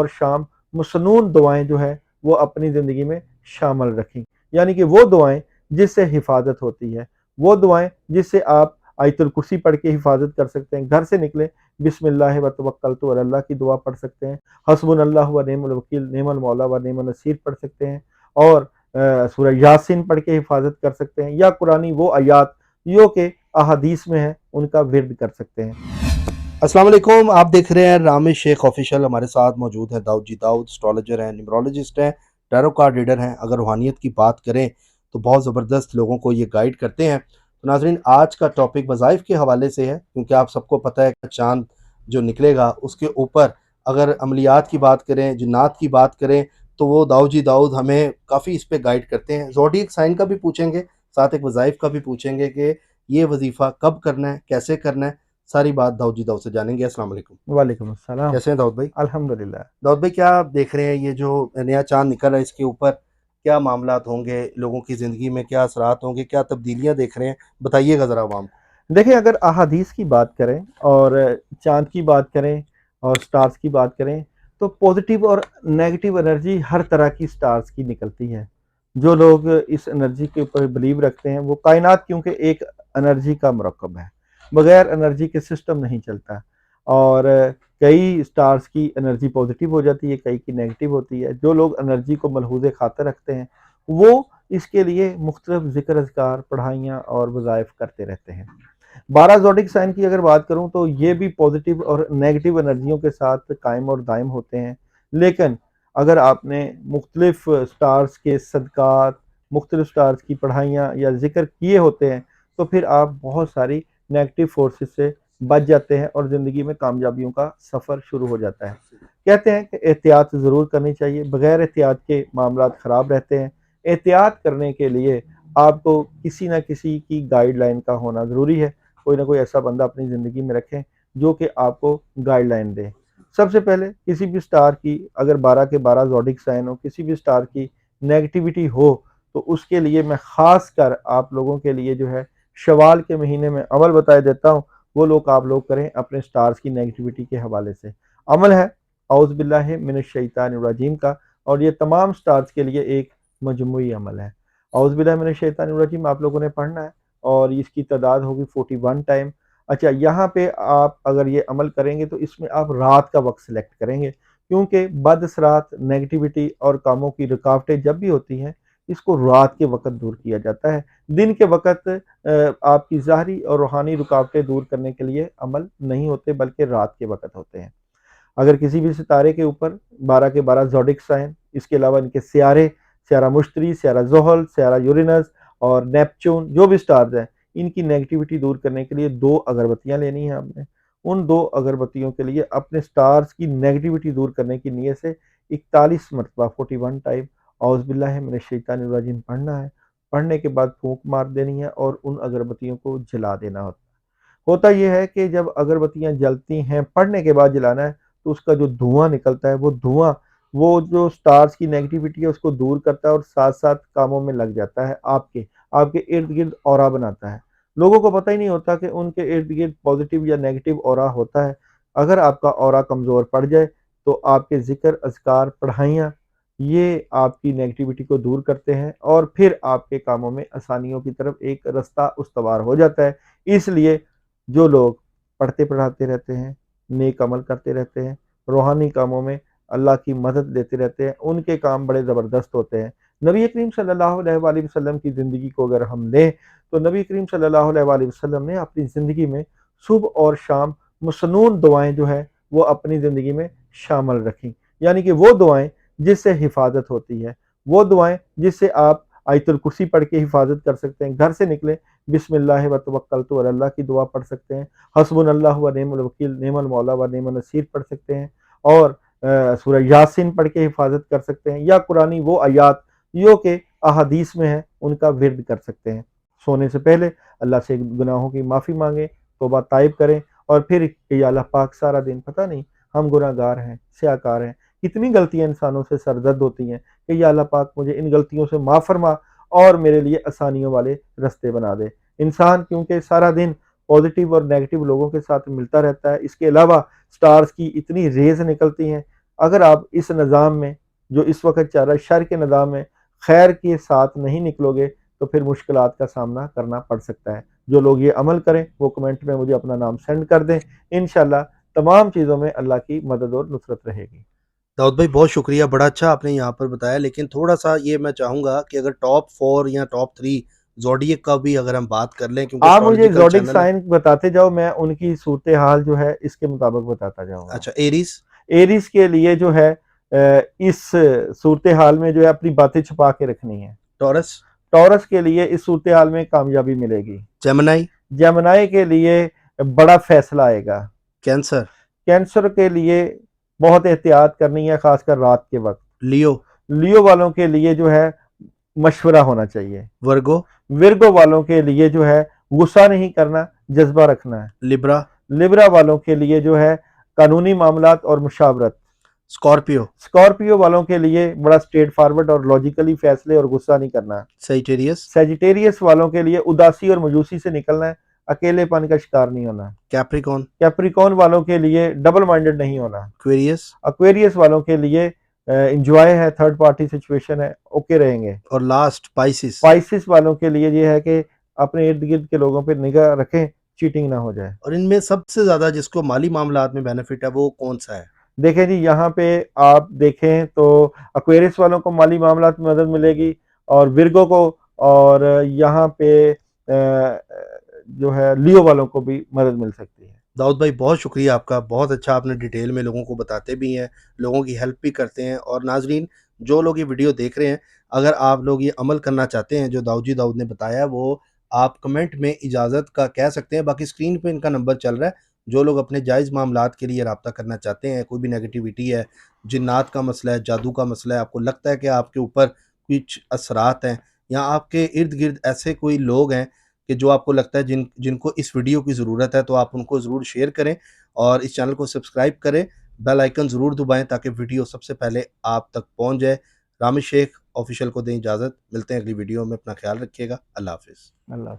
और शाम मसनून दुआएं जो है वो अपनी ज़िंदगी में शामिल रखें। यानी कि वो दुआएं जिससे हिफाजत होती है, वो दुआएं जिससे आप आयतुल कुर्सी पढ़ के हिफाजत कर सकते हैं। घर से निकले बिस्मिल्लाह व तवक्कलतु अलल्लाह की दुआ पढ़ सकते हैं। हस्बुनल्लाह व निअमल वकील, निअमल मौला व निअमन नसीर पढ़ सकते हैं। और सूरह यासीन पढ़ के हिफाजत कर सकते हैं, या कुरानी वो आयात जो कि अहादीस में है उनका विर्द कर सकते हैं। अस्सलाम वालेकुम। आप देख रहे हैं रामिश शेख ऑफिशियल। हमारे साथ मौजूद हैं दाऊद जी दाऊद, एस्ट्रोलॉजर हैं, न्यूमरोलॉजिस्ट हैं, टैरो कार्ड रीडर हैं। अगर रूहानियत की बात करें तो बहुत ज़बरदस्त लोगों को ये गाइड करते हैं। तो नाज़रीन, आज का टॉपिक वज़ाइफ के हवाले से है, क्योंकि आप सबको पता है कि चाँद जो निकलेगा उसके ऊपर अगर अमलियात की बात करें, जिन्नात की बात करें, तो वो दाऊद जी दाऊद हमें काफ़ी इस पे गाइड करते हैं। ज़ोडिएक साइन का भी पूछेंगे, साथ एक वज़ाइफ का भी पूछेंगे कि ये वजीफ़ा कब करना है, कैसे करना है। सारी बात दाऊद जी दाऊद से जानेंगे। अस्सलाम वालेकुम। वालेकुम अस्सलाम। कैसे हैं दाऊद भाई? अल्हम्दुलिल्लाह। दाऊद भाई, क्या आप देख रहे हैं ये जो नया चाँद निकल रहा है, इसके ऊपर क्या मामलात होंगे? लोगों की ज़िंदगी में क्या असरात होंगे? क्या तब्दीलियाँ देख रहे हैं? बताइएगा ज़रा अवाम को। देखिए, अगर अहादीस की बात करें और चाँद की बात करें और स्टार्स की बात करें, तो पॉजिटिव और नेगेटिव एनर्जी हर तरह की स्टार्स की निकलती है। जो लोग इस एनर्जी के ऊपर बिलीव रखते हैं, वो कायनात क्योंकि एक एनर्जी का मरकब है, बगैर एनर्जी के सिस्टम नहीं चलता। और कई स्टार्स की एनर्जी पॉजिटिव हो जाती है, कई की नेगेटिव होती है। जो लोग एनर्जी को मलहूज़ खातर रखते हैं, वो इसके लिए मुख्तलिफ ज़िक्र अज़कार, पढ़ाइयाँ और वज़ाइफ करते रहते हैं। 12 ज़ोडिक साइन की अगर बात करूं तो ये भी पॉजिटिव और नेगेटिव एनर्जियों के साथ कायम और दायम होते हैं। लेकिन अगर आपने मुख्तलिफ स्टार्स के सदक़ात, मुख्तलिफ स्टार्स की पढ़ाइयाँ या ज़िक्र किए होते हैं, तो फिर आप बहुत सारी नेगेटिव फोर्सेस से बच जाते हैं और ज़िंदगी में कामयाबियों का सफ़र शुरू हो जाता है। कहते हैं कि एहतियात ज़रूर करनी चाहिए, बगैर एहतियात के मामलात ख़राब रहते हैं। एहतियात करने के लिए आपको किसी न किसी की गाइडलाइन का होना ज़रूरी है। कोई ना कोई ऐसा बंदा अपनी ज़िंदगी में रखें जो कि आपको गाइडलाइन दे। सबसे पहले किसी भी स्टार की अगर 12 के 12 ज़ोडिक साइन हो, किसी भी स्टार की नेगेटिविटी हो, तो उसके लिए मैं ख़ास कर आप लोगों के लिए जो है शवाल के महीने में अमल बता देता हूँ। वो लोग आप लोग करें अपने स्टार्स की नेगेटिविटी के हवाले से। अमल है औज़ बिल्लाहि मिनश शैतानिर रजीम का, और ये तमाम स्टार्स के लिए एक मजमूई अमल है। औज़ बिल्लाहि मिनश शैतानिर रजीम आप लोगों ने पढ़ना है और इसकी तादाद होगी 41 टाइम। अच्छा, यहाँ पे आप अगर ये अमल करेंगे तो इसमें आप रात का वक्त सिलेक्ट करेंगे, क्योंकि बदअसरात, नेगेटिविटी और कामों की रुकावटें जब भी होती हैं, इसको रात के वक्त दूर किया जाता है। दिन के वक्त आपकी ज़ाहरी और रूहानी रुकावटें दूर करने के लिए अमल नहीं होते, बल्कि रात के वक्त होते हैं। अगर किसी भी सितारे के ऊपर 12 के 12 ज़ोडिक साइन, इसके अलावा इनके सियारे, सियारा मुश्तरी, सियारा ज़ुहल, सियारा यूरेनस और नेपच्यून, जो भी स्टार्स हैं, इनकी नेगेटिविटी दूर करने के लिए 2 अगरबत्तियाँ लेनी है आपने। उन 2 अगरबत्तियों के लिए अपने स्टार्स की नेगेटिविटी दूर करने की नीयत से 41 मरतबा 41 टाइम औज़ बिल्लाहि मिनश शैतानिर रजीम पढ़ना है। पढ़ने के बाद फूँक मार देनी है और उन अगरबत्तियों को जला देना होता है। होता ये है कि जब अगरबत्तियाँ जलती हैं, पढ़ने के बाद जलाना है, तो उसका जो धुआँ निकलता है, वो धुआँ वो जो स्टार्स की नेगेटिविटी है उसको दूर करता है और साथ-साथ कामों में लग जाता है आपके। आपके इर्द-गिर्द ऑरा बनाता है। लोगों को पता ही नहीं होता कि उनके इर्द-गिर्द पॉज़िटिव या नेगेटिव ऑरा होता है। अगर आपका ऑरा कमज़ोर पड़ जाए, तो आपके ज़िक्र, अज़कार, पढ़ाइयाँ, ये आपकी नेगेटिविटी को दूर करते हैं और फिर आपके कामों में आसानियों की तरफ एक रास्ता उस्तवार हो जाता है। इसलिए जो लोग पढ़ते-पढ़ाते रहते हैं, नेक अमल करते रहते हैं, रूहानी कामों में अल्लाह की मदद लेते रहते हैं, उनके काम बड़े ज़बरदस्त होते हैं। नबी करीम सल्लल्लाहु अलैहि वसल्लम की ज़िंदगी को अगर हम लें, तो नबी करीम सल्लल्लाहु अलैहि वसल्लम ने अपनी ज़िंदगी में सुबह और शाम मसनून दुआएँ जो हैं, वो अपनी ज़िंदगी में शामिल रखीं। यानी कि वो दुआएँ जिससे हिफाज़त होती है, वो दुआएँ जिससे आप आयतुल कुर्सी पढ़ के हिफाज़त कर सकते हैं। घर से निकले बिस्मिल्लाह व तवक्कलतु अलल्लाह की दुआ पढ़ सकते हैं। हस्बुनल्लाह व निअमल वकील, निअमल मौला व निअमन नसीर पढ़ सकते हैं। और सूरह यासीन पढ़ के हिफाजत कर सकते हैं, या कुरानी वो आयात जो कि अहादीस में है उनका विर्द कर सकते हैं। सोने से पहले अल्लाह से गुनाहों की माफ़ी मांगें, तौबा ताइब करें और फिर कि या अल्लाह पाक, सारा दिन पता नहीं हम गुनाहगार हैं, स्याहकार हैं, कितनी गलतियाँ इंसानों से सरजद होती हैं कि या अल्लाह पाक मुझे इन गलतियों से माफ़ फरमा और मेरे लिए आसानियों वाले रास्ते बना दे। इंसान क्योंकि सारा दिन पॉजिटिव और नेगेटिव लोगों के साथ मिलता रहता है, इसके अलावा स्टार्स की इतनी रेज़ निकलती हैं, अगर आप इस निज़ाम में जो इस वक्त चल रहा है शर के निज़ाम में खैर के साथ नहीं निकलोगे तो फिर मुश्किलात का सामना करना पड़ सकता है। जो लोग ये अमल करें वो कमेंट में मुझे अपना नाम सेंड कर दें, इंशाल्लाह तमाम चीज़ों में अल्लाह की मदद और नुसरत रहेगी। दाऊद भाई बहुत शुक्रिया, बड़ा अच्छा आपने यहाँ पर बताया, लेकिन थोड़ा-सा ये मैं चाहूँगा कि अगर टॉप 4 या टॉप 3 ज़ोडिएक का भी अगर हम बात कर लें, क्योंकि आप मुझे एस्ट्रोलॉजिकल ज़ोडिक चैनल है। साइन बताते जाओ, मैं उनकी सूरत-ए-हाल जो है इसके मुताबिक बताता जाऊँगा। अच्छा, एरीज़? एरीज़ के लिए जो है इस सूरत-ए-हाल में जो है अपनी बातें छुपा के रखनी है। टॉरस? टॉरस के लिए इस सूरत-ए-हाल में कामयाबी मिलेगी। जेमिनी? जेमिनी के लिए बड़ा फैसला आएगा। कैंसर? कैंसर के लिए बहुत एहतियात करनी है, खासकर रात के वक्त। लियो? लियो वालों के लिए जो है मशवरा होना चाहिए। वर्गो? विर्गो वालों के लिए जो है गुस्सा नहीं करना, जज्बा रखना है। लिब्रा? लिब्रा वालों के लिए जो है कानूनी मामलात और मुशावरत। स्कॉर्पियो? स्कॉर्पियो वालों के लिए बड़ा स्ट्रेट फॉरवर्ड और लॉजिकली फैसले और गुस्सा नहीं करना है। सजिटेरियस? सेजिटेरियस वालों के लिए उदासी और मायूसी से निकलना है, अकेलेपन का शिकार नहीं होना। कैप्रिकॉन? कैप्रिकॉन वालों के लिए डबल माइंडेड नहीं होना। एक्वेरियस? एक्वेरियस वालों के लिए एंजॉय है, थर्ड पार्टी सिचुएशन है, ओके रहेंगे। और लास्ट पाइसिस? स्पाइसिस वालों के लिए ये है कि अपने इर्द गिर्द के लोगों पे निगाह रखें, चीटिंग ना हो जाए। और इनमें सबसे ज़्यादा जिसको माली मामलात में बेनिफिट है वो कौन-सा है? देखें जी, यहाँ पे आप देखें तो एक्वेरियस वालों को माली मामलात में मदद मिलेगी और विर्गो को, और यहाँ पे जो है लियो वालों को भी मदद मिल सकती है। दाऊद भाई बहुत शुक्रिया आपका, बहुत अच्छा आपने डिटेल में लोगों को बताते भी हैं, लोगों की हेल्प भी करते हैं। और नाज़रीन, जो लोग ये वीडियो देख रहे हैं, अगर आप लोग ये अमल करना चाहते हैं जो दाऊद ने बताया है, वो आप कमेंट में इजाज़त का कह सकते हैं। बाकी स्क्रीन पे इनका नंबर चल रहा है, जो लोग अपने जायज़ मामलात के लिए राब्ता करना चाहते हैं, कोई भी नेगेटिविटी है, जिन्नात का मसला है, जादू का मसला है, आपको लगता है कि आपके ऊपर कुछ असरात हैं, या आपके इर्द-गिर्द ऐसे कोई लोग हैं कि जो आपको लगता है जिनको इस वीडियो की ज़रूरत है, तो आप उनको ज़रूर शेयर करें और इस चैनल को सब्सक्राइब करें, बेल आइकन ज़रूर दबाएँ ताकि वीडियो सबसे पहले आप तक पहुँच जाए। रामिश शेख ऑफ़िशियल को दें इजाज़त, मिलते हैं अगली वीडियो में, अपना ख़्याल रखिएगा। अल्लाह हाफ़िज़। अल्लाह